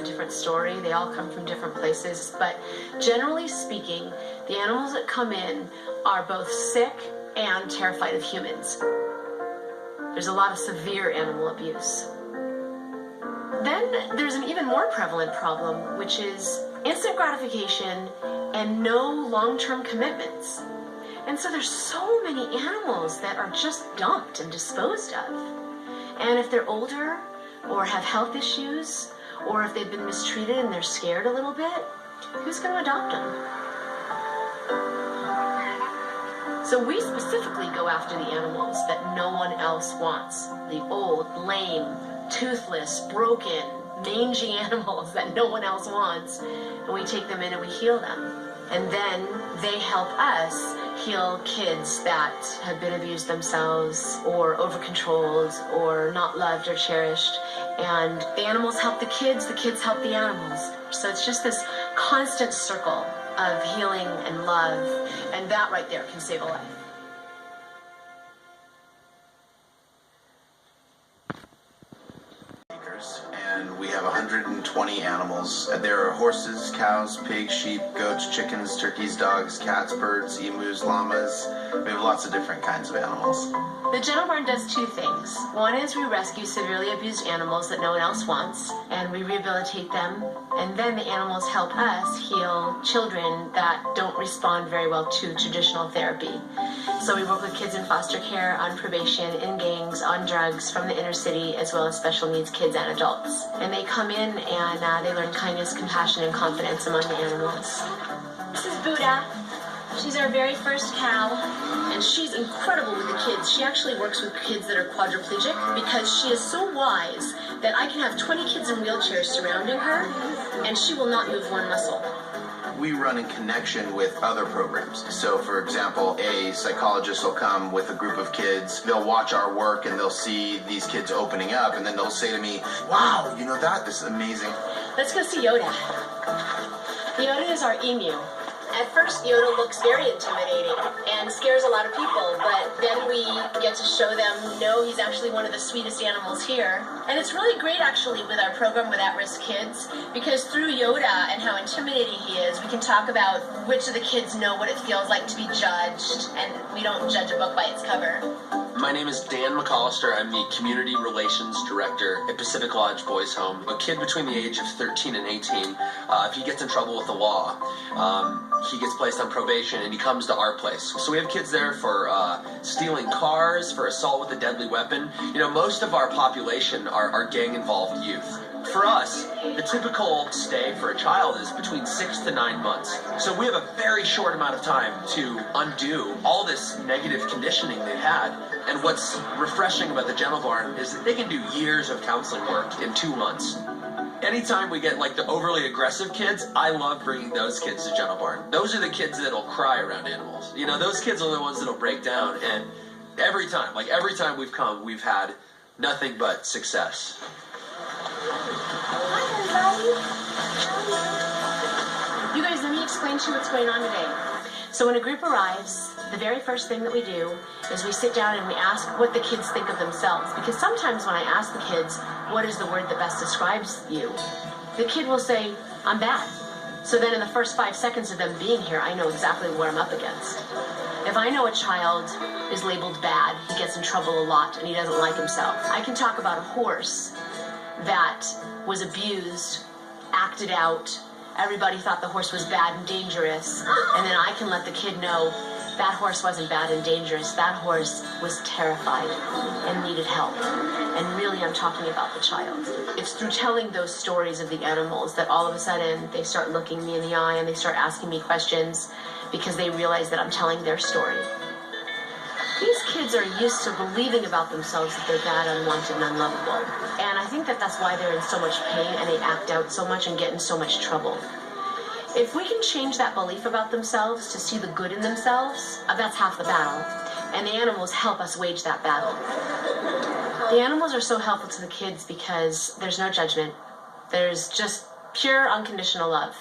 different story. They all come from different places, but generally speaking, the animals that come in are both sick and terrified of humans. There's a lot of severe animal abuse. Then there's an even more prevalent problem, which is instant gratification and no long-term commitments. And so there's so many animals that are just dumped and disposed of. And if they're older or have health issues, or if they've been mistreated and they're scared a little bit, who's going to adopt them? So we specifically go after the animals that no one else wants. The old, lame, toothless, broken, mangy animals that no one else wants. And we take them in and we heal them. And then they help us heal kids that have been abused themselves or over-controlled or not loved or cherished. And the animals help the kids help the animals. So it's just this constant circle of healing and love, and that right there can save a life. And we have 120 animals. There are horses, cows, pigs, sheep, goats, chickens, turkeys, dogs, cats, birds, emus, llamas. We have lots of different kinds of animals. The Gentle Barn does two things. One is we rescue severely abused animals that no one else wants, and we rehabilitate them. And then the animals help us heal children that don't respond very well to traditional therapy. So we work with kids in foster care, on probation, in gangs, on drugs, from the inner city, as well as special needs kids and adults. And they come in and they learn kindness, compassion, and confidence among the animals. This is Buddha. She's our very first cow, and she's incredible with the kids. She actually works with kids that are quadriplegic because she is so wise that I can have 20 kids in wheelchairs surrounding her, and she will not move one muscle. We run in connection with other programs. So, for example, a psychologist will come with a group of kids. They'll watch our work and they'll see these kids opening up, and then they'll say to me, "Wow, you know this is amazing." Let's go see Yoda. Yoda is our emu. At first, Yoda looks very intimidating and scares a lot of people, but then we get to show them, no, he's actually one of the sweetest animals here. And it's really great, actually, with our program with at-risk kids, because through Yoda and how intimidating he is, we can talk about which of the kids know what it feels like to be judged, and we don't judge a book by its cover. My name is Dan McAllister. I'm the Community Relations Director at Pacific Lodge Boys Home. A kid between the age of 13 and 18, if he gets in trouble with the law, he gets placed on probation and he comes to our place. So we have kids there for stealing cars, for assault with a deadly weapon. You know, most of our population are gang-involved youth. For us, the typical stay for a child is between 6 to 9 months. So we have a very short amount of time to undo all this negative conditioning they've had. And what's refreshing about the Gentle Barn is that they can do years of counseling work in 2 months. Anytime we get like the overly aggressive kids, I love bringing those kids to Gentle Barn. Those are the kids that'll cry around animals. You know, those kids are the ones that'll break down. And every time we've come, we've had nothing but success. You guys, let me explain to you what's going on today. So when a group arrives, the very first thing that we do is we sit down and we ask what the kids think of themselves. Because sometimes when I ask the kids, what is the word that best describes you? The kid will say, I'm bad. So then in the first 5 seconds of them being here, I know exactly what I'm up against. If I know a child is labeled bad, he gets in trouble a lot, and he doesn't like himself, I can talk about a horse that was abused, acted out, everybody thought the horse was bad and dangerous, and then I can let the kid know that horse wasn't bad and dangerous. That horse was terrified and needed help. And really, I'm talking about the child. It's through telling those stories of the animals that all of a sudden they start looking me in the eye and they start asking me questions because they realize that I'm telling their story. These kids are used to believing about themselves that they're bad, unwanted, and unlovable. And I think that that's why they're in so much pain and they act out so much and get in so much trouble. If we can change that belief about themselves to see the good in themselves, that's half the battle. And the animals help us wage that battle. The animals are so helpful to the kids because there's no judgment. There's just pure unconditional love.